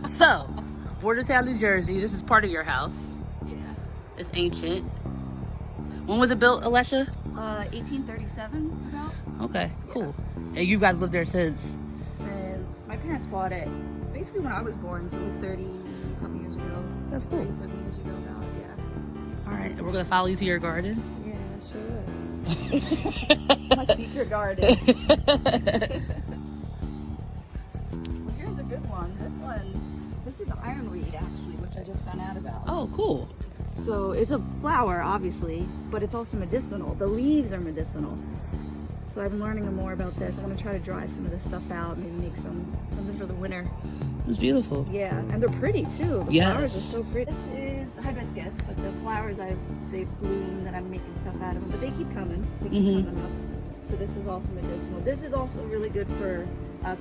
So, Bordertown, New Jersey. This is part of your house. Yeah. It's ancient. When was it built, Alesha? 1837 about. Okay, Yeah. cool. And you guys lived there since? Since my parents bought it, basically when I was born, so 30-something years ago. That's cool. 37 years ago now, yeah. All right, so we're going to follow you to your garden. Yeah, sure. My secret garden. Well, here's a good one. This is ironweed actually, which I just found out about. Oh, cool. So it's a flower, obviously, but it's also medicinal. The leaves are medicinal. So I've been learning more about this. I want to try to dry some of this stuff out, maybe make something for the winter. It's beautiful. Yeah, and they're pretty too. The Yes. flowers are so pretty. This is hibiscus, but the flowers they've bloomed and I'm making stuff out of them. But they keep coming. They keep coming up. So this is also medicinal. This is also really good for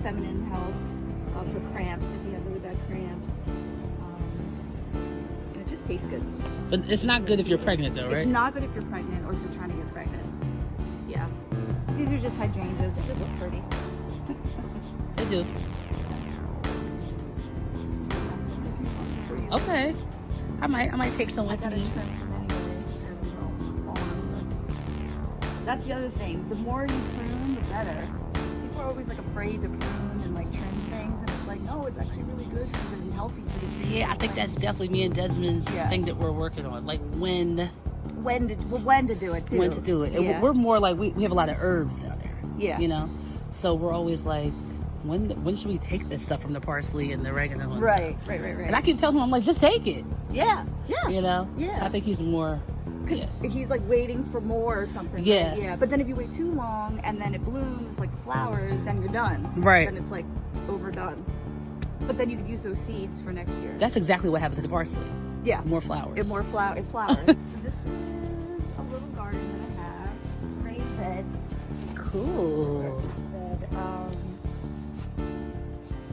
feminine health, for cramps if you have really bad cramps. And it just tastes good. But it's not good if you're pregnant though, right? It's not good if you're pregnant or if you're trying to get pregnant. Yeah. These are just hydrangeas. They just look pretty. They do. Okay. I might take some I with gotta me. trim some anyway. That's the other thing. The more you prune, the better. People are always like afraid to prune and like trim things, and it's like, no, it's actually really good and healthy for the tree. Yeah, I think that's definitely me and Desmond's thing that we're working on. Like when when to do it too. when to do it. And Yeah. we're more like we have a lot of herbs down there. Yeah. You know? So we're always like, when should we take this stuff from the parsley and the oregano and Right, stuff? right. And I keep telling him, I'm like, just take it. Yeah, yeah. You know? Yeah. I think he's more Because he's like waiting for more or something. Yeah. Right? Yeah. But then if you wait too long and then it blooms like flowers, then you're done. Right. Then it's like overdone. But then you could use those seeds for next year. That's exactly what happened to the parsley. Yeah. More flowers. It flowers. So this is a little garden that I have. It's raised bed. Cool.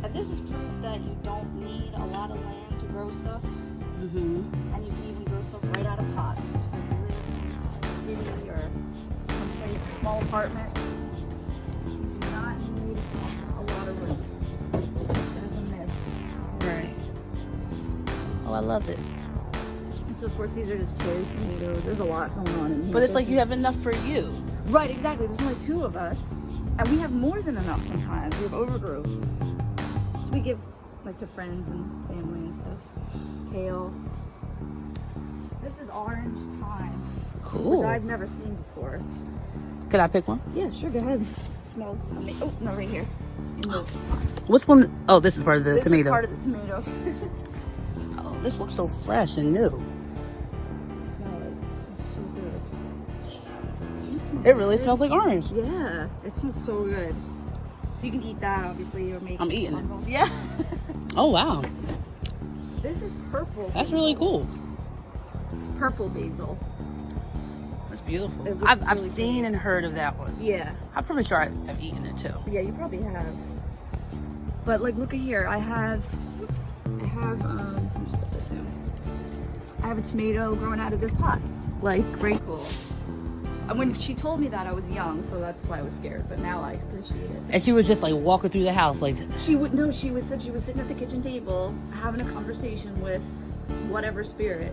And this is proof that you don't need a lot of land to grow stuff. Mm-hmm. And you can even grow stuff right out of pots. So if you live in a city or someplace, a small apartment, you do not need a lot of room. There's a myth. Right. Oh, I love it. And so of course these are just cherry tomatoes. There's a lot going on in here. But it's like you have enough for you. Right, exactly. There's only 2 of us. And we have more than enough sometimes. We have overgrowth. So we give like to friends and family and stuff. Kale. This is orange thyme. Cool. Which I've never seen before. Could I pick one? Yeah, sure, go ahead. It smells amazing. Oh, no, right here. In the, What's one? Oh, this is part of the this tomato. is part of the tomato. Oh, this looks so fresh and new. Smell it. It smells so good. Doesn't it smell It really good? smells like orange. Yeah, it smells so good. So you can eat that, obviously, or make I'm eating it. Yeah. Oh, wow. This is purple. That's really cool. Purple basil. That's beautiful. It looks I've really seen good. and heard of that one. Yeah. I'm pretty sure I've eaten it too. Yeah, you probably have. But like, look at here. I have, let me just put this down. I have a tomato growing out of this pot. Like, very cool. And when she told me that, I was young, so that's why I was scared. But now I appreciate it. And she was just like walking through the house like, She was sitting at the kitchen table having a conversation with whatever spirit.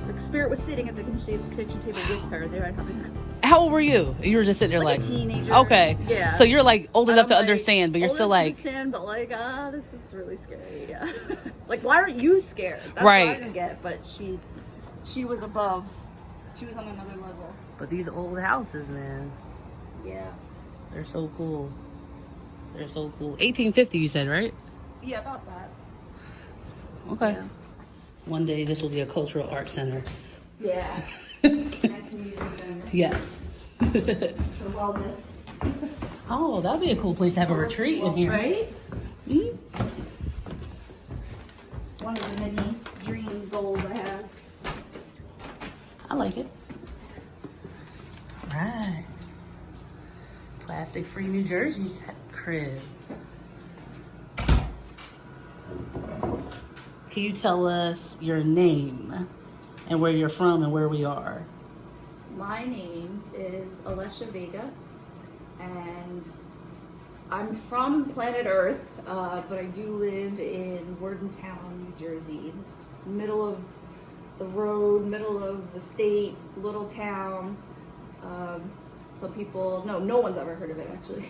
The spirit was sitting at the kitchen table with her. They were having how old were you? You were just sitting there like like, a teenager. okay. Yeah. So you're like old And enough I'm to like, understand, but you're old still enough to like, understand, but like, this is really scary. Yeah. Like, why aren't you scared? That's Right. what I didn't get. But she was above. She was on another level. but these old houses, man, Yeah. they're so cool. They're so cool. 1850, you said, right? Yeah, about that. Okay. Yeah. One day this will be a cultural art center. Yeah. And community center. Yeah. For wellness. Oh, that'd be a cool place to have a retreat in here. Right? Mhm. One of the many dreams, goals I have. I like it. All right. Plastic-free New Jersey's crib. Can you tell us your name and where you're from and where we are? My name is Alesha Vega, and I'm from planet Earth, but I do live in Wordentown, New Jersey. It's middle of the road, middle of the state, little town. Some people, no one's ever heard of it actually.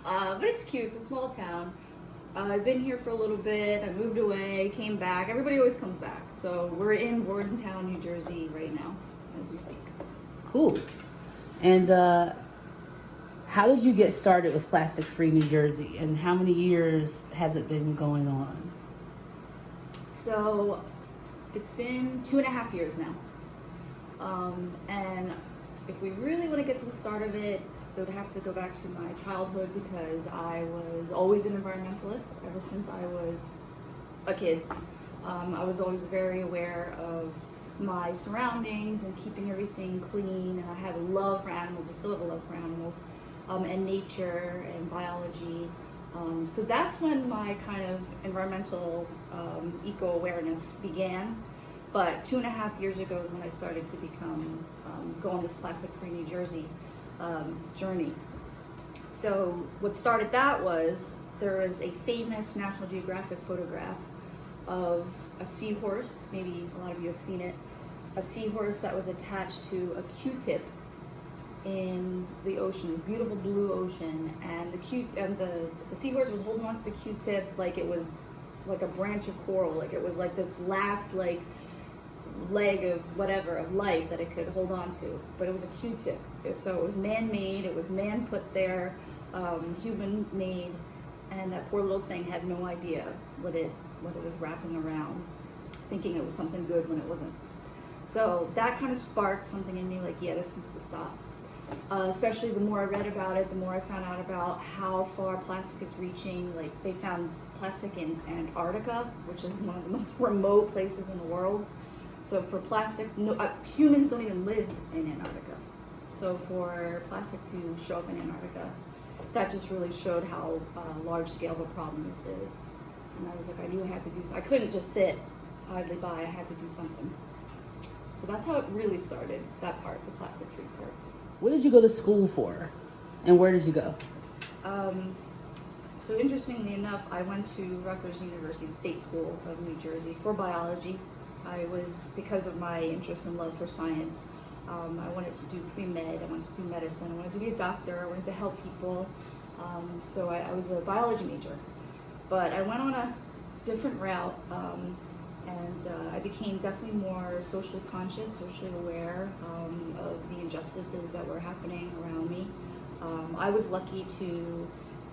But it's cute. It's a small town. I've been here for a little bit. I moved away, came back. Everybody always comes back. So we're in Wordentown, New Jersey right now as we speak. Cool. And how did you get started with Plastic Free New Jersey, and how many years has it been going on? So it's been 2.5 years now. And if we really want to get to the start of it, it would have to go back to my childhood, because I was always an environmentalist ever since I was a kid. I was always very aware of my surroundings and keeping everything clean, and I had a love for animals. I still have a love for animals, and nature and biology. So that's when my kind of environmental eco-awareness began. But 2.5 years ago is when I started to go on this plastic-free New Jersey journey. So what started that was, there is a famous National Geographic photograph of a seahorse. Maybe a lot of you have seen it. A seahorse that was attached to a Q-tip in the ocean, this beautiful blue ocean, and the seahorse was holding onto the Q-tip like it was like a branch of coral, like it was like this last like leg of life that it could hold on to, but it was a Q-tip. So it was man-made, it was man put there, human-made, and that poor little thing had no idea what it was wrapping around, thinking it was something good when it wasn't. So that kind of sparked something in me, like, yeah, this needs to stop. Especially the more I read about it, the more I found out about how far plastic is reaching. Like, they found plastic in Antarctica, which is one of the most remote places in the world. So for plastic, humans don't even live in Antarctica. So for plastic to show up in Antarctica, that just really showed how large scale of a problem this is. And I was like, I knew I had to do something. I couldn't just sit idly by, I had to do something. So that's how it really started, that part, the plastic free part. What did you go to school for, and where did you go? So interestingly enough, I went to Rutgers University, the State School of New Jersey, for biology. Because of my interest and love for science, I wanted to do pre-med, I wanted to do medicine, I wanted to be a doctor, I wanted to help people. So I was a biology major. But I went on a different route, and I became definitely more socially conscious, socially aware of the injustices that were happening around me. I was lucky to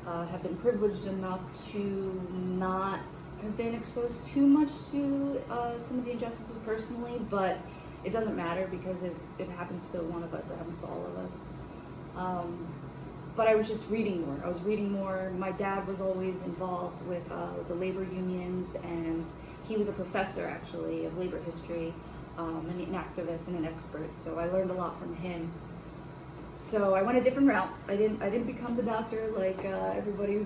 have been privileged enough to not have been exposed too much to some of the injustices personally, but it doesn't matter, because if it happens to one of us, it happens to all of us. But I was just reading more. I was reading more. My dad was always involved with the labor unions, and he was a professor actually of labor history, and an activist and an expert. So I learned a lot from him. So I went a different route. I didn't become the doctor like everybody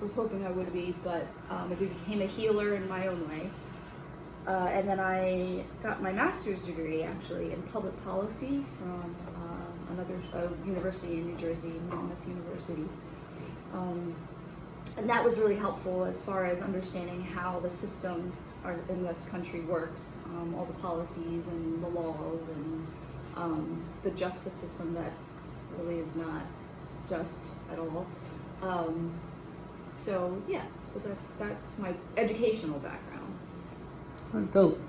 was hoping I would be, but I became a healer in my own way. And then I got my master's degree actually in public policy from another university in New Jersey, Monmouth University. And that was really helpful as far as understanding how the system in this country works, all the policies and the laws and the justice system that really is not just at all. So yeah, so that's my educational background. That's dope.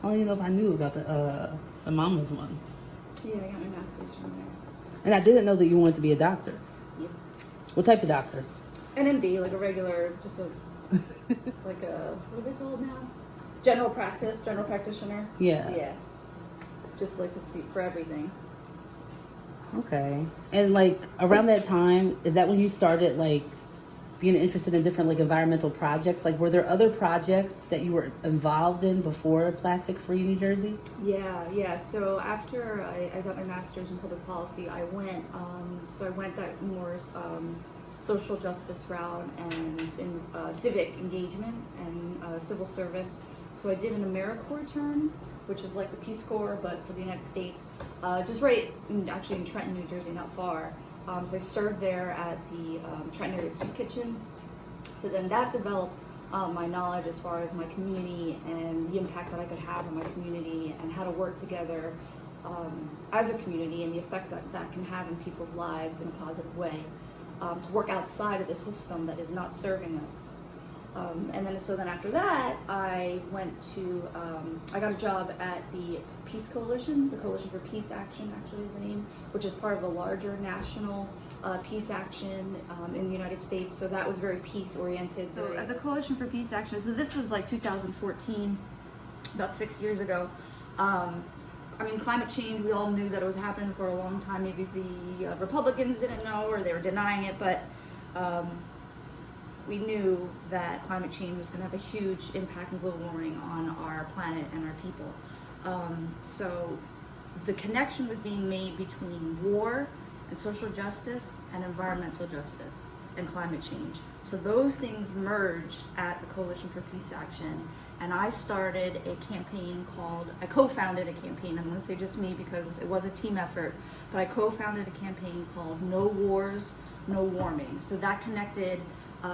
I don't even know if I knew about the Monmouth one. Yeah, I got my master's from there. And I didn't know that you wanted to be a doctor. Yep. What type of doctor? An MD, like a regular, just a like a, what are they called now? General practitioner. Yeah. Yeah. Just like to see for everything. Okay. And like around that time, is that when you started like being interested in different like environmental projects? Like, were there other projects that you were involved in before Plastic Free New Jersey? Yeah. So after I got my master's in public policy, I went that more social justice route and in civic engagement and civil service. So I did an AmeriCorps term, which is like the Peace Corps, but for the United States, just right actually in Trenton, New Jersey, not far. So I served there at the Trenton Area Soup Kitchen. So then that developed my knowledge as far as my community and the impact that I could have on my community and how to work together as a community and the effects that can have in people's lives in a positive way, to work outside of the system that is not serving us. And then after that, I went to, I got a job at the Peace Coalition, the Coalition for Peace Action actually is the name, which is part of the larger national peace action in the United States. So that was very peace oriented. So at the Coalition for Peace Action, so this was like 2014, about 6 years ago. I mean, climate change, we all knew that it was happening for a long time. Maybe the Republicans didn't know or they were denying it, but we knew that climate change was going to have a huge impact in global warming on our planet and our people. So the connection was being made between war and social justice and environmental justice and climate change. So those things merged at the Coalition for Peace Action. And I started a campaign I co-founded a campaign, I'm gonna say just me because it was a team effort, but I co-founded a campaign called No Wars, No Warming. So that connected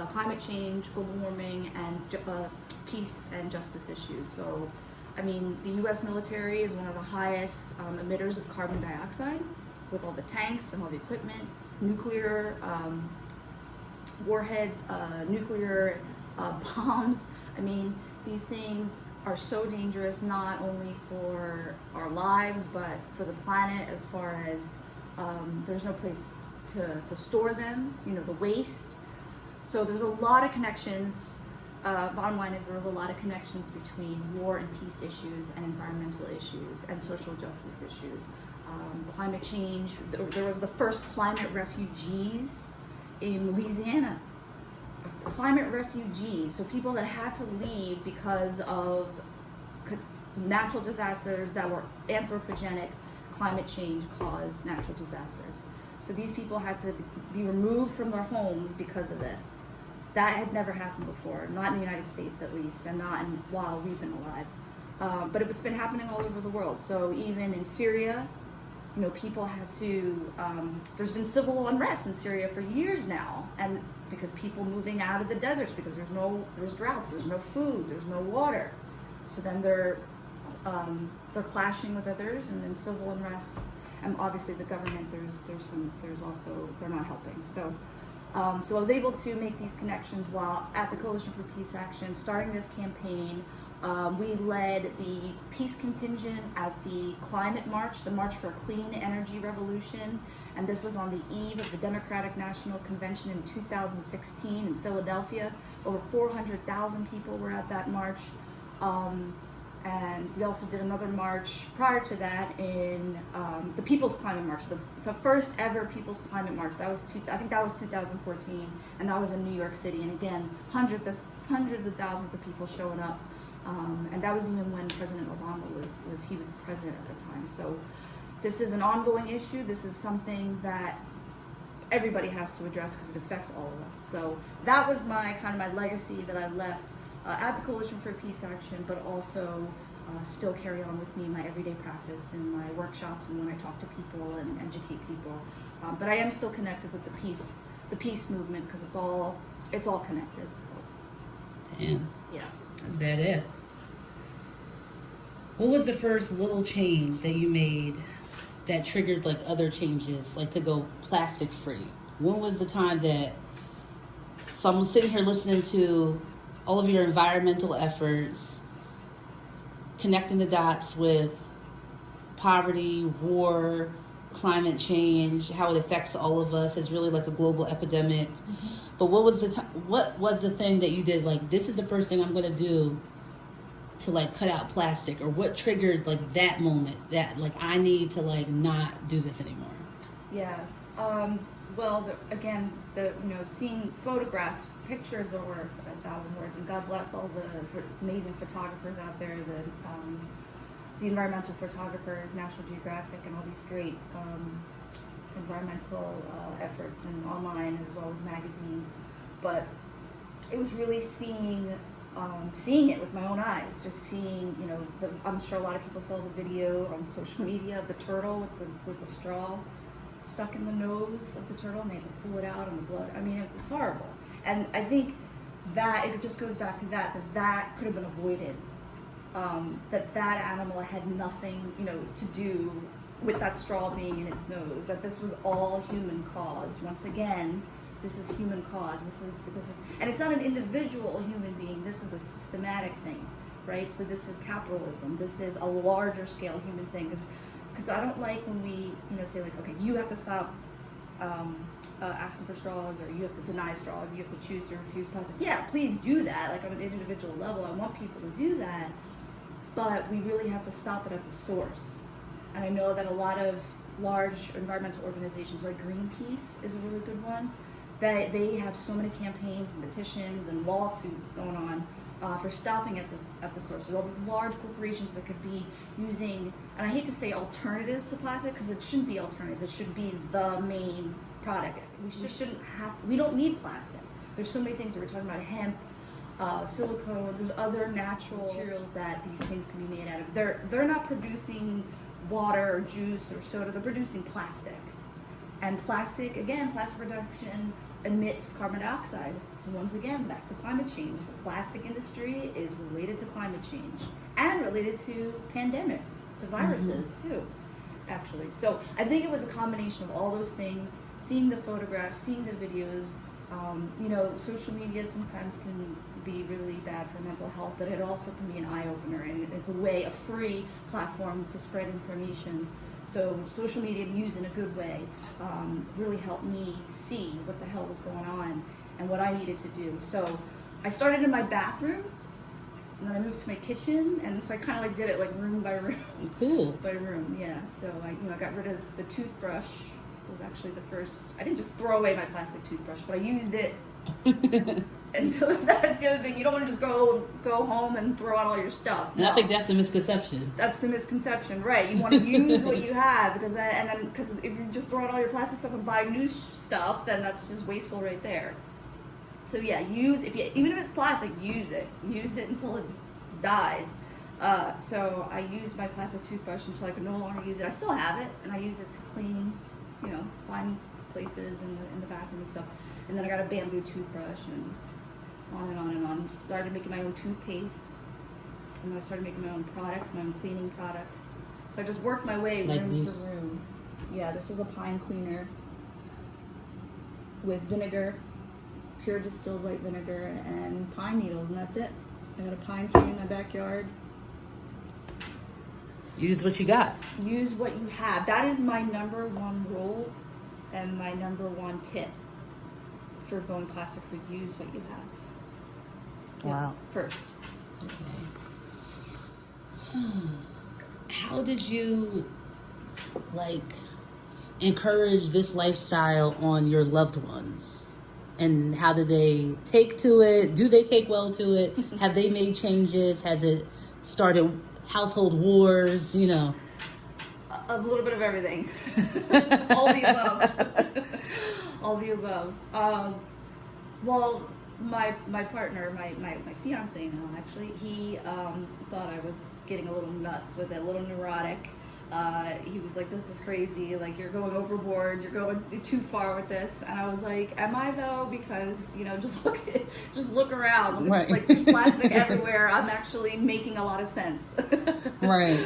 climate change, global warming, and peace and justice issues. So, I mean, the US military is one of the highest emitters of carbon dioxide with all the tanks and all the equipment, nuclear warheads, nuclear bombs. I mean, these things are so dangerous, not only for our lives, but for the planet as far as there's no place to store them, you know, the waste. So there's a lot of connections. Bottom line is there was a lot of connections between war and peace issues and environmental issues and social justice issues. Climate change, there was the first climate refugees in Louisiana. Climate refugees, so people that had to leave because of natural disasters that were anthropogenic. Climate change caused natural disasters. So these people had to be removed from their homes because of this. That had never happened before, not in the United States at least, and not while we've been alive. But it's been happening all over the world. So even in Syria, you know, people had to, there's been civil unrest in Syria for years now, and because people moving out of the deserts because there's droughts, there's no food, there's no water. So then they're clashing with others, and then civil unrest, and obviously the government, there's also, they're not helping. So I was able to make these connections while at the Coalition for Peace Action, starting this campaign. We led the peace contingent at the climate march, the March for a Clean Energy Revolution, and this was on the eve of the Democratic National Convention in 2016 in Philadelphia. Over 400,000 people were at that march. And we also did another march prior to that in the People's Climate March, the first ever People's Climate March. That was I think that was 2014, and that was in New York City. And again, hundreds of thousands of people showing up. And that was even when President Obama was the president at the time. So this is an ongoing issue. This is something that everybody has to address because it affects all of us. So that was my legacy that I left at the Coalition for Peace Action, but also still carry on with me in my everyday practice, in my workshops, and when I talk to people and educate people. But I am still connected with the peace movement because it's all connected. So. Damn. Yeah. That's badass. What was the first little change that you made that triggered like other changes, like to go plastic free? When was the time that, so I'm sitting here listening to all of your environmental efforts, connecting the dots with poverty, war, climate change, how it affects all of us is really like a global epidemic. Mm-hmm. But what was the thing that you did, like, this is the first thing I'm going to do to like cut out plastic, or what triggered like that moment that like I need to like not do this anymore? Yeah. Well, again, seeing photographs, pictures are worth 1,000 words, and God bless all the amazing photographers out there, the environmental photographers, National Geographic, and all these great environmental efforts, and online as well as magazines. But it was really seeing it with my own eyes, just seeing, I'm sure a lot of people saw the video on social media of the turtle with the straw. stuck in the nose of the turtle and they have to pull it out and the blood. I mean, it's horrible. And I think that it just goes back to that could have been avoided. That animal had nothing, to do with that straw being in its nose, that this was all human caused. Once again, this is human caused. This is, and it's not an individual human being. This is a systematic thing, right? So this is capitalism. This is a larger scale human thing. Because I don't like when we, say like, okay, you have to stop asking for straws, or you have to deny straws, you have to choose to refuse plastic. Yeah, please do that. Like on an individual level, I want people to do that. But we really have to stop it at the source. And I know that a lot of large environmental organizations, like Greenpeace is a really good one, that they have so many campaigns and petitions and lawsuits going on for stopping at the source. So all these large corporations that could be using, and I hate to say alternatives to plastic, because it shouldn't be alternatives, it should be the main product. We don't need plastic. There's so many things that we're talking about, hemp, silicone, there's other natural materials that these things can be made out of. They're not producing water or juice or soda, they're producing plastic. And plastic production emits carbon dioxide. So once again, back to climate change. The plastic industry is related to climate change and related to pandemics, to viruses too, actually. So I think it was a combination of all those things, seeing the photographs, seeing the videos. Social media sometimes can be really bad for mental health, but it also can be an eye-opener, and it's a free platform to spread information. So social media used in a good way really helped me see what the hell was going on and what I needed to do. So I started in my bathroom, and then I moved to my kitchen, and so I kind of like did it like room by room. Cool. By room, yeah. So I got rid of the toothbrush. Was actually the first. I didn't just throw away my plastic toothbrush, but I used it. Until that's the other thing. You don't want to just go home and throw out all your stuff. And no. I think that's the misconception. That's the misconception, right? You want to use what you have, because if you just throw out all your plastic stuff and buy new stuff, then that's just wasteful right there. So yeah, even if it's plastic, use it. Use it until it dies. So I used my plastic toothbrush until I could no longer use it. I still have it, and I use it to clean, find places in the bathroom and stuff. And then I got a bamboo toothbrush, and on and on and on. Started making my own toothpaste, and then I started making my own products, my own cleaning products. So I just worked my way room to room. Yeah, this is a pine cleaner with vinegar, pure distilled white vinegar, and pine needles, and that's it. I got a pine tree in my backyard. Use what you got. Use what you have. That is my number one rule and my number one tip for going plastic free. Use what you have. Wow. First. Okay. How did you encourage this lifestyle on your loved ones? And how did they take to it? Do they take well to it? Have they made changes? Has it started household wars? A little bit of everything. All the above. All the above. Well, my partner, my fiance now, actually, he thought I was getting a little nuts with it, a little neurotic. He was like, "This is crazy, like you're going overboard, you're going too far with this." And I was like, "Am I though? Because just look around, right. Like there's plastic everywhere. I'm actually making a lot of sense." Right.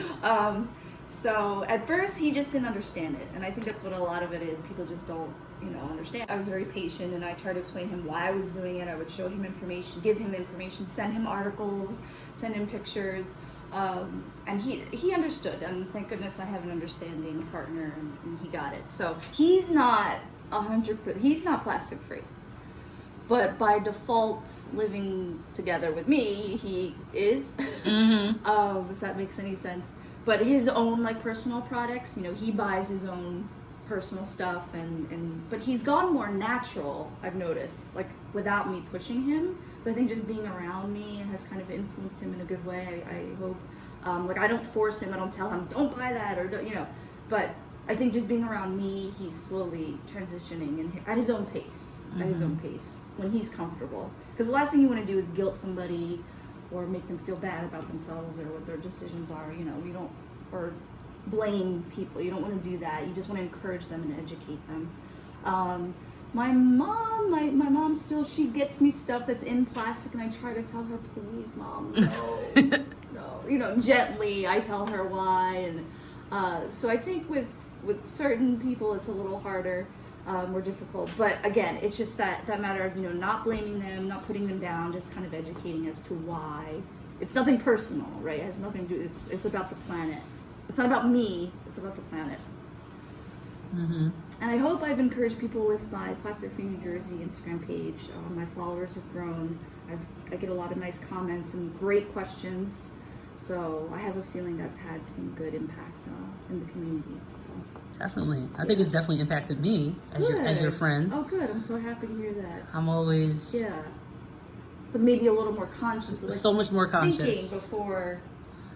So at first he just didn't understand it, and I think that's what a lot of it is. People just don't, understand. I was very patient, and I tried to explain to him why I was doing it. I would show him information, give him information, send him articles, send him pictures. And he understood, and thank goodness I have an understanding partner, and he got it. So he's not 100%, he's not plastic free, but by default, living together with me, he is. Mm-hmm. If that makes any sense. But his own personal products, he buys his own personal stuff, but he's gone more natural, I've noticed, without me pushing him. So I think just being around me has kind of influenced him in a good way. I hope. I don't force him. I don't tell him, don't buy that, or But I think just being around me, he's slowly transitioning at his own pace. Mm-hmm. At his own pace, when he's comfortable. Because the last thing you want to do is guilt somebody, or make them feel bad about themselves or what their decisions are. We don't, or blame people. You don't want to do that. You just want to encourage them and educate them. My mom still, she gets me stuff that's in plastic, and I try to tell her, please, Mom, no, no. You know, gently, I tell her why, and so I think with certain people, it's a little harder, more difficult. But again, it's just that matter of, you know, not blaming them, not putting them down, just kind of educating as to why. It's nothing personal, right? It has nothing to do. It's about the planet. It's not about me. It's about the planet. Mm-hmm. And I hope I've encouraged people with my Plastic Free New Jersey Instagram page. My followers have grown. I get a lot of nice comments and great questions. So I have a feeling that's had some good impact in the community. So Definitely. I think it's definitely impacted me as your friend. Oh, good. I'm so happy to hear that. I'm always... Yeah. But maybe a little more conscious. Like so much more conscious. Thinking before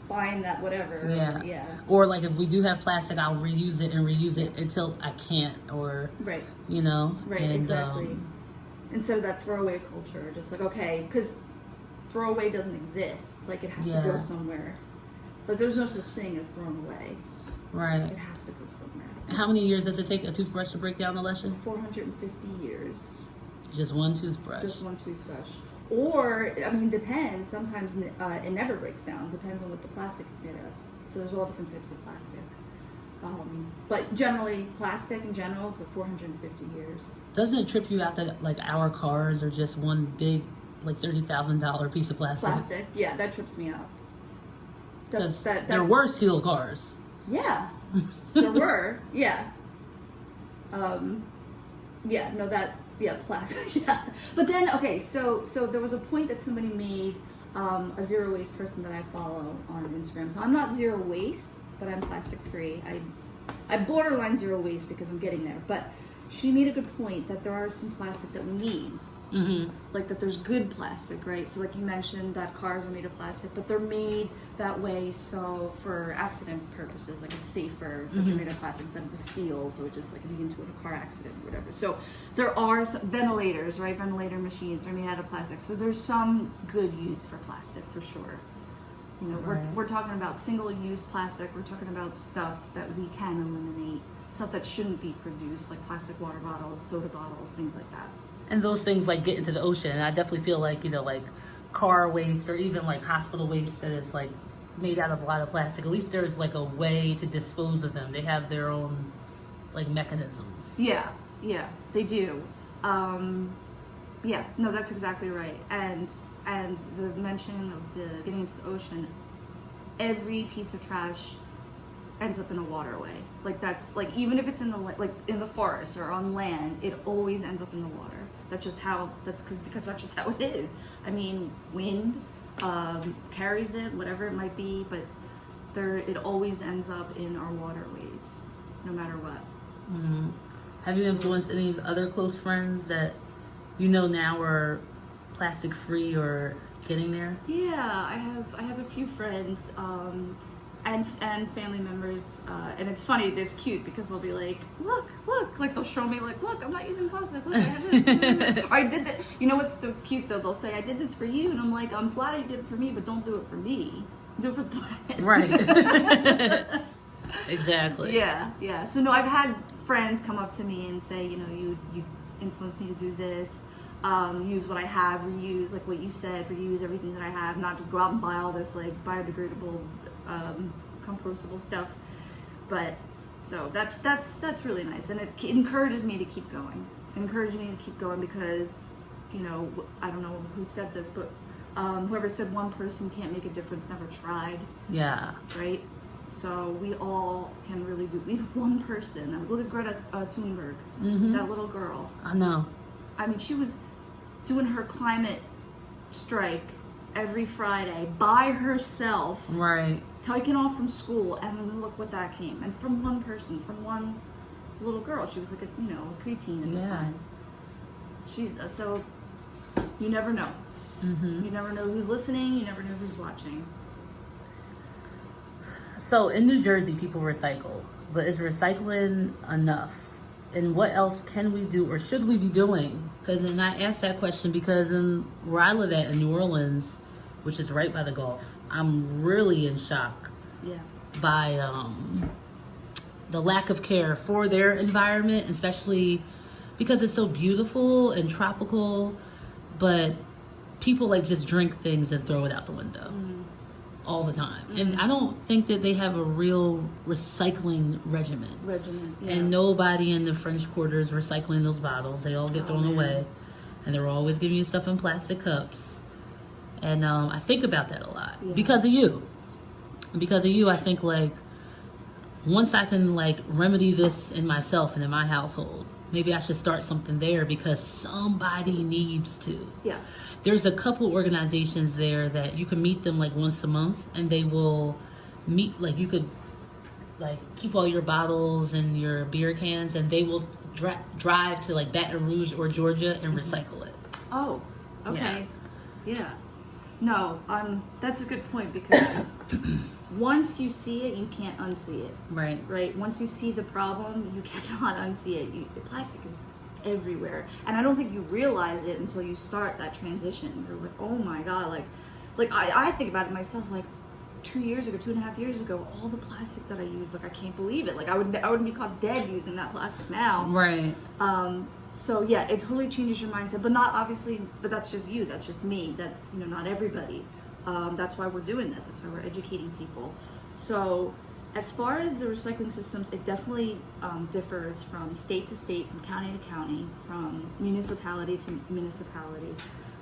buying that whatever. Yeah. Yeah. Or like if we do have plastic, I'll reuse it until I can't, or right. You know. Right. And, exactly. Instead of that throwaway culture, just like, okay, because throwaway doesn't exist. Like it has to go somewhere. Like there's no such thing as thrown away. Right. It has to go somewhere. How many years does it take a toothbrush to break down, Alessia? 450 years. Just one toothbrush. Just one toothbrush. Or, I mean, depends. Sometimes it never breaks down. Depends on what the plastic it's made of. So there's all different types of plastic. But generally, plastic in general is 450 years. Doesn't it trip you out that like our cars are just one big, like $30,000 piece of plastic? Plastic, yeah, that trips me out. Because there were steel cars. Yeah, there were. Yeah. Plastic. Yeah. But then, okay, so there was a point that somebody made, a zero waste person that I follow on Instagram. So I'm not zero waste, but I'm plastic free. I borderline zero waste because I'm getting there. But she made a good point that there are some plastic that we need. Mm-hmm. Like that there's good plastic, right? So like you mentioned that cars are made of plastic, but they're made that way so for accident purposes, like it's safer that they're made of plastic instead of the steel, so just like if you get into a car accident or whatever. So there are some ventilators, right? Ventilator machines are made out of plastic. So there's some good use for plastic for sure. You know, we're talking about single-use plastic. We're talking about stuff that we can eliminate, stuff that shouldn't be produced, like plastic water bottles, soda bottles, things like that. And those things like get into the ocean. And I definitely feel like, you know, like car waste or even like hospital waste that is like made out of a lot of plastic. At least there's like a way to dispose of them. They have their own like mechanisms. Yeah, they do. Yeah, no, that's exactly right. And the mention of the getting into the ocean, every piece of trash ends up in a waterway. Like that's like even if it's in the forest or on land, it always ends up in the water. That's just how. Because that's just how it is. I mean, wind carries it, whatever it might be, but it always ends up in our waterways, no matter what. Mm-hmm. Have you influenced any other close friends that you know now are plastic free or getting there? Yeah, I have a few friends and family members, and it's funny, it's cute because they'll be like, look, like they'll show me like, look, I'm not using plastic, look, I have this. Or I did that. You know what's cute though? They'll say, I did this for you, and I'm like, I'm flattered you did it for me, but don't do it for me. Do it for the planet. Right. Exactly. Yeah. So no, I've had friends come up to me and say, you know, you influenced me to do this. Use what I have, reuse, like what you said, reuse everything that I have, not just go out and buy all this like biodegradable, compostable stuff. But so that's really nice, and it encourages me to keep going. Because, you know, I don't know who said this, but whoever said one person can't make a difference never tried. Yeah. Right. So we all can really do. We have one person. Look at Greta Thunberg, that little girl. I know. I mean, she was doing her climate strike every Friday by herself. Right. Taking off from school, and look what that came. And from one person, from one little girl. She was like a preteen at the time. She's so you never know. You never know who's listening. You never know who's watching. So in New Jersey, people recycle, but is recycling enough? And what else can we do or should we be doing? And I asked that question because where I live at in New Orleans, which is right by the Gulf, I'm really in shock by the lack of care for their environment, especially because it's so beautiful and tropical, but people like just drink things and throw it out the window all the time. And I don't think that they have a real recycling regimen. Yeah. And nobody in the French Quarter is recycling those bottles. They all get thrown away. And they're always giving you stuff in plastic cups. And I think about that a lot because of you. Because of you, I think like once I can like remedy this in myself and in my household, maybe I should start something there because somebody needs to. Yeah. There's a couple organizations there that you can meet them like once a month, and they will meet, like you could like keep all your bottles and your beer cans, and they will drive to like Baton Rouge or Georgia and recycle it. Oh, okay. Yeah. No, that's a good point because once you see it, you can't unsee it. Right. Right? Once you see the problem, you cannot unsee it. Plastic is everywhere. And I don't think you realize it until you start that transition. You're like, oh my God, like I think about it myself, like 2.5 years ago, all the plastic that I used, like I can't believe it. Like I wouldn't be caught dead using that plastic now. Right. So yeah, it totally changes your mindset, but not obviously, but that's just you, that's just me, that's, not everybody. That's why we're doing this, that's why we're educating people. So as far as the recycling systems, it definitely differs from state to state, from county to county, from municipality to municipality.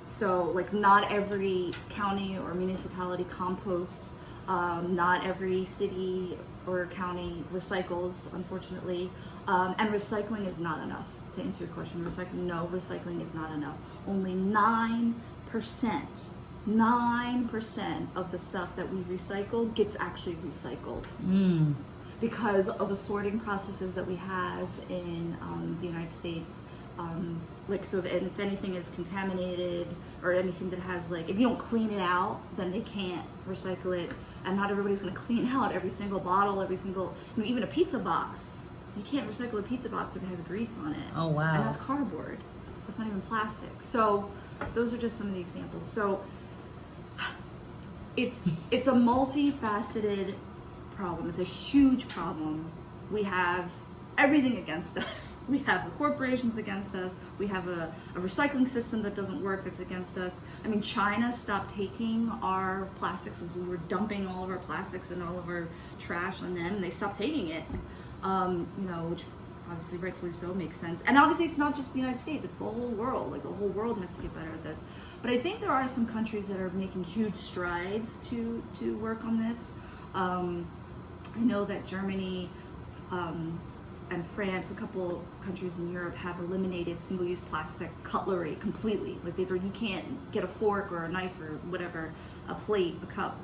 So like not every county or municipality composts, not every city or county recycles, unfortunately, and recycling is not enough. To answer your question, recycling is not enough. Only 9% of the stuff that we recycle gets actually recycled. Because of the sorting processes that we have in the United States. So if anything is contaminated or anything that has if you don't clean it out, then they can't recycle it. And not everybody's going to clean out every single bottle, even a pizza box. You can't recycle a pizza box if it has grease on it. Oh, wow. And that's cardboard. That's not even plastic. So those are just some of the examples. So it's a multifaceted problem. It's a huge problem. We have everything against us. We have the corporations against us. We have a recycling system that doesn't work that's against us. I mean, China stopped taking our plastics because we were dumping all of our plastics and all of our trash on them. They stopped taking it, which obviously rightfully so makes sense. And obviously it's not just the United States, it's the whole world. Like the whole world has to get better at this. But I think there are some countries that are making huge strides to work on this. I know that Germany, and France, a couple countries in Europe have eliminated single-use plastic cutlery completely. You can't get a fork or a knife or whatever, a plate, a cup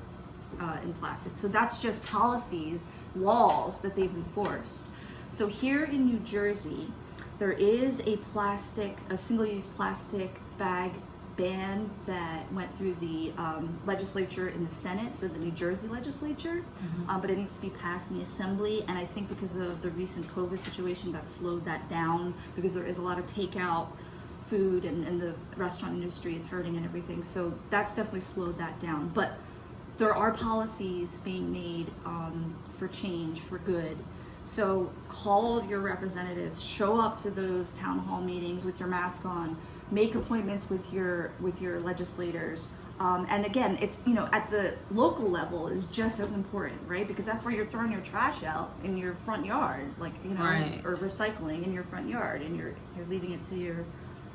in plastic. So that's just policies, laws that they've enforced. So here in New Jersey, there is a single-use plastic bag ban that went through the legislature in the Senate, so the New Jersey legislature, but it needs to be passed in the Assembly, and I think because of the recent COVID situation that slowed that down, because there is a lot of takeout food and the restaurant industry is hurting and everything, so that's definitely slowed that down. But there are policies being made for change, for good. So call your representatives, show up to those town hall meetings with your mask on, make appointments with your legislators, and again, it's at the local level is just as important, right? Because that's where you're throwing your trash out in your front yard, Right. or recycling in your front yard, and you're leaving it to your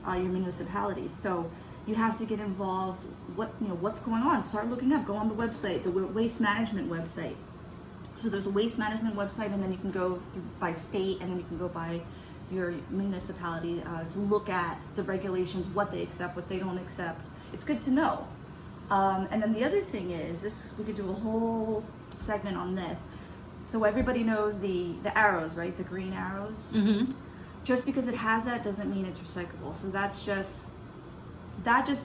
municipality. So you have to get involved. What's going on? Start looking up. Go on the website, the waste management website. So there's a waste management website, and then you can go by state, and then you can go by your municipality to look at the regulations, what they accept, what they don't accept. It's good to know. And then the other thing is, we could do a whole segment on this. So everybody knows the arrows, right? The green arrows. Mm-hmm. Just because it has that doesn't mean it's recyclable. So that just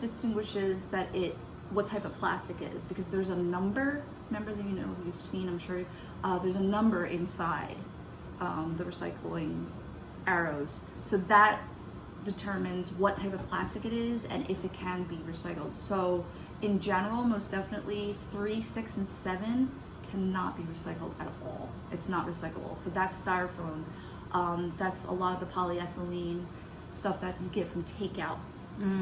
distinguishes what type of plastic it is, because there's a number. Remember that you've seen, I'm sure. There's a number inside the recycling arrows, so that determines what type of plastic it is and if it can be recycled. So in general, most definitely 3, 6, and 7 cannot be recycled at all. It's not recyclable. So that's styrofoam. That's a lot of the polyethylene stuff that you get from takeout.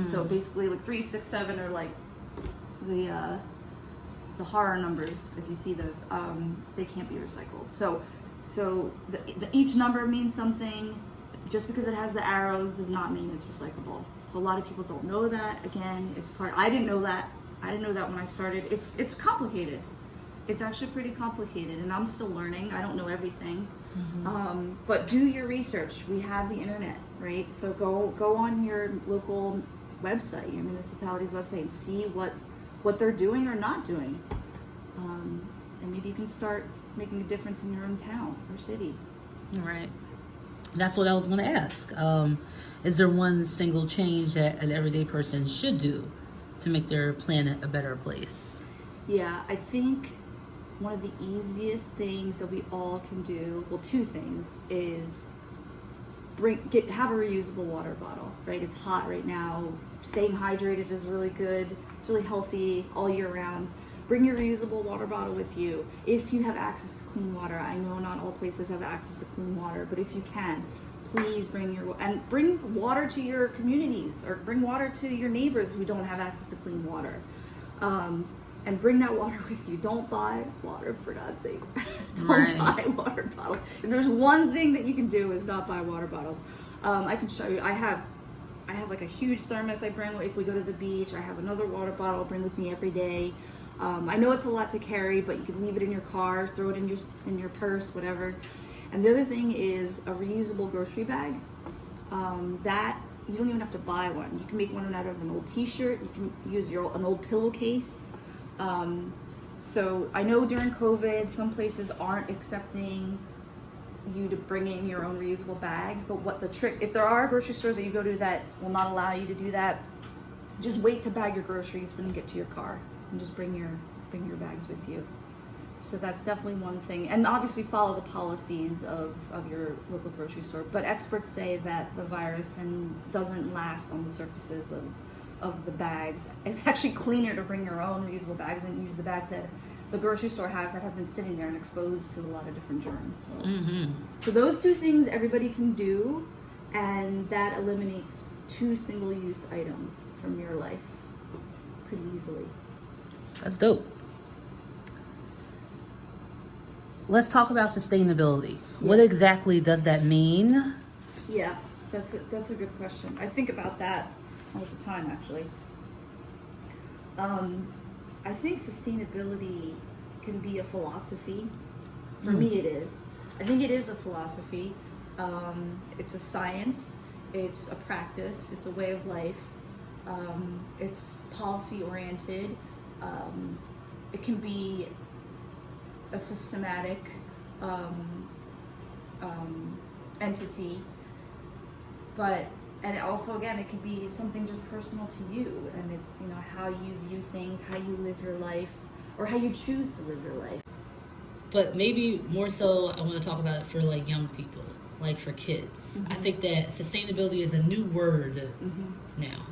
So basically like 3, 6, 7 are like the horror numbers. If you see those, they can't be recycled. So each number means something. Just because it has the arrows does not mean it's recyclable. So a lot of people don't know that. Again, I didn't know that. I didn't know that when I started. It's complicated. It's actually pretty complicated, and I'm still learning. I don't know everything. But do your research. We have the internet, right? So go on your local website, your municipality's website, and see what they're doing or not doing. And maybe you can start making a difference in your own town or city. Right. That's what I was going to ask. Is there one single change that an everyday person should do to make their planet a better place? Yeah, I think one of the easiest things that we all can do, well, 2 things, is have a reusable water bottle, right? It's hot right now. Staying hydrated is really good. It's really healthy all year round. Bring your reusable water bottle with you. If you have access to clean water, I know not all places have access to clean water, but if you can, please bring water to your communities, or bring water to your neighbors who don't have access to clean water. And bring that water with you. Don't buy water, for God's sakes. Don't buy water bottles. If there's one thing that you can do, is not buy water bottles. I can show you. I have like a huge thermos I bring if we go to the beach. I have another water bottle I bring with me every day. I know it's a lot to carry, but you can leave it in your car, throw it in your purse, whatever. And the other thing is a reusable grocery bag. That you don't even have to buy one. You can make one out of an old T-shirt. You can use an old pillowcase. So I know during COVID, some places aren't accepting you to bring in your own reusable bags, but if there are grocery stores that you go to that will not allow you to do that, just wait to bag your groceries when you get to your car, and just bring your bags with you. So that's definitely one thing. And obviously follow the policies of your local grocery store. But experts say that the virus doesn't last on the surfaces of the bags. It's actually cleaner to bring your own reusable bags and use the bags that the grocery store has that have been sitting there and exposed to a lot of different germs. So those 2 things everybody can do, and that eliminates 2 single-use items from your life pretty easily. That's dope. Let's talk about sustainability. Yeah. What exactly does that mean? Yeah, that's a good question. I think about that all the time, actually. I think sustainability can be a philosophy. For me, it is. I think it is a philosophy. It's a science. It's a practice. It's a way of life. It's policy-oriented. It can be a systematic entity, and also, again, it could be something just personal to you, and it's, how you view things, how you live your life, or how you choose to live your life. But maybe more so, I want to talk about it for like young people, like for kids. I think that sustainability is a new word now.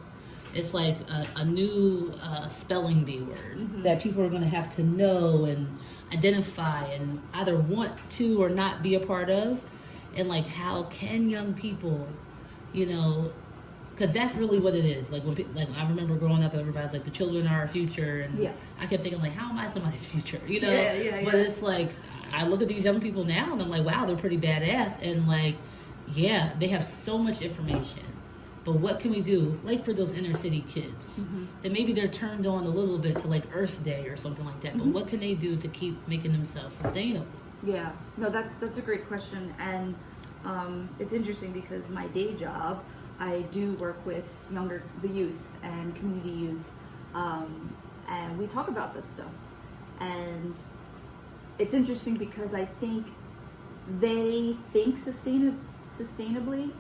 It's like a new spelling bee word that people are going to have to know and identify and either want to or not be a part of. And like, how can young people, because that's really what it is. Like when I remember growing up, everybody's like, the children are our future, and I kept thinking like, how am I somebody's future? But it's like, I look at these young people now and I'm like, wow, they're pretty badass, and like, yeah, they have so much information. But what can we do, like for those inner city kids, that maybe they're turned on a little bit to like Earth Day or something like that? But what can they do to keep making themselves sustainable? Yeah, no, that's a great question, and it's interesting because my day job, I do work with the youth and community youth, and we talk about this stuff. And it's interesting because I think they think sustainably,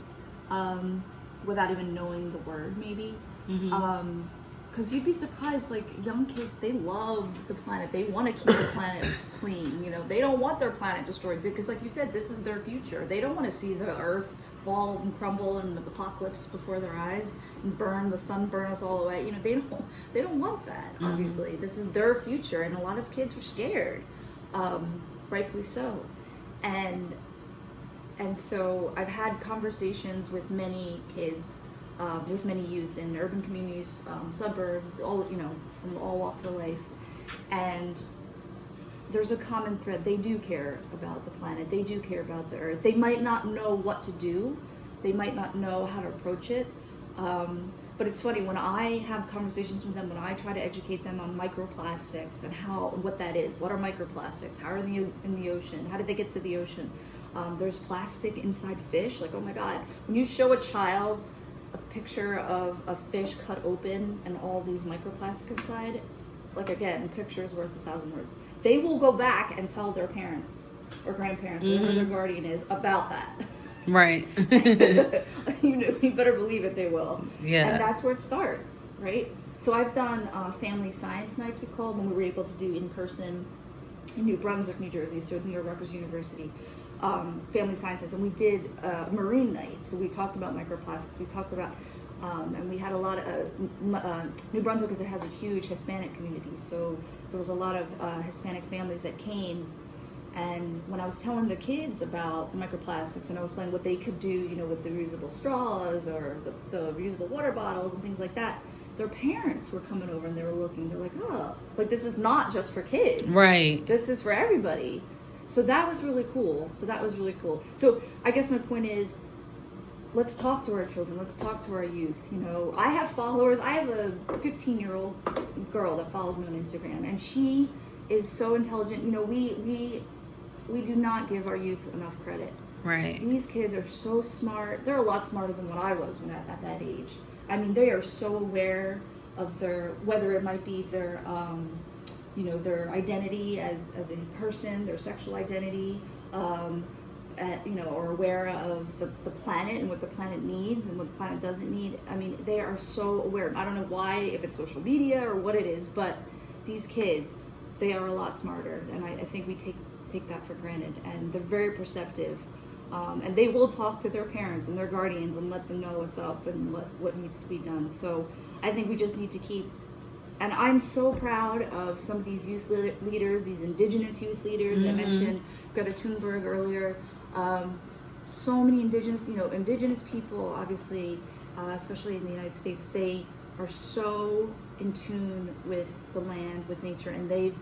without even knowing the word, maybe. Because you'd be surprised, like young kids, they love the planet. They want to keep the planet clean. They don't want their planet destroyed because, like you said, this is their future. They don't want to see the earth fall and crumble and the apocalypse before their eyes and the sun burn us all away. They don't want that. Obviously, this is their future, and a lot of kids are scared. rightfully so. And so I've had conversations with many kids, with many youth in urban communities, suburbs, all, you know, from all walks of life. And there's a common thread. They do care about the planet. They do care about the earth. They might not know what to do. They might not know how to approach it. But it's funny, when I have conversations with them, when I try to educate them on microplastics and what that is, what are microplastics, how are they in the ocean, how did they get to the ocean? There's plastic inside fish. Like, oh my God, when you show a child a picture of a fish cut open and all these microplastics inside, like, again, picture is worth 1,000 words. They will go back and tell their parents or grandparents, whoever their guardian is, about that. Right. You better believe it, they will. Yeah. And that's where it starts, right? So I've done family science nights, we called, when we were able to do in person in New Brunswick, New Jersey, so New York Rutgers University, family sciences, and we did marine night. So we talked about microplastics. We talked about, and we had a lot of New Brunswick, because it has a huge Hispanic community. So there was a lot of Hispanic families that came. And when I was telling the kids about the microplastics, and I was explaining what they could do, you know, with the reusable straws or the reusable water bottles and things like that, their parents were coming over and they were looking. They're like, oh, like, this is not just for kids. Right. This is for everybody. So that was really cool. So I guess my point is, let's talk to our children. Let's talk to our youth. You know, I have followers. I have a 15-year-old girl that follows me on Instagram, and she is so intelligent. You know, we do not give our youth enough credit. Right. These kids are so smart. They're a lot smarter than what I was at that age. I mean, they are so aware of whether it might be their, you know, their identity as a person, their sexual identity, you know, or aware of the planet and what the planet needs and what the planet doesn't need. I mean, they are so aware. I don't know why, if it's social media or what it is, but these kids, they are a lot smarter, and I think we take that for granted. And they're very perceptive, and they will talk to their parents and their guardians and let them know what's up and what needs to be done. So I think we just need to keep. And I'm so proud of some of these youth leaders, these indigenous youth leaders. I mentioned Greta Thunberg earlier. So many indigenous people, obviously, especially in the United States, they are so in tune with the land, with nature, and they've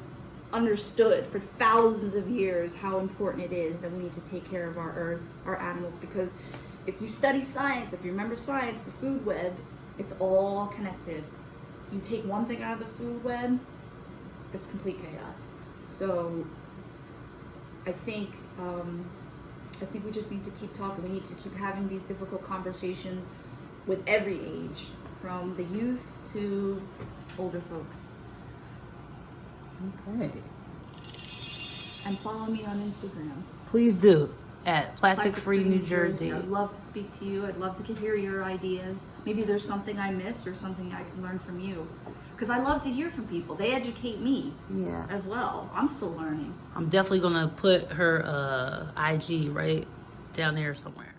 understood for thousands of years how important it is that we need to take care of our earth, our animals, because if you study science, if you remember science, the food web, it's all connected. You take one thing out of the food web, it's complete chaos. So I think we just need to keep talking. We need to keep having these difficult conversations with every age, from the youth to older folks. Okay. And follow me on Instagram. Please do, at Plastic Free New Jersey. I'd love to speak to you. I'd love to hear your ideas. Maybe there's something I missed or something I can learn from you. Because I love to hear from people. They educate me as well. I'm still learning. I'm definitely going to put her IG right down there somewhere.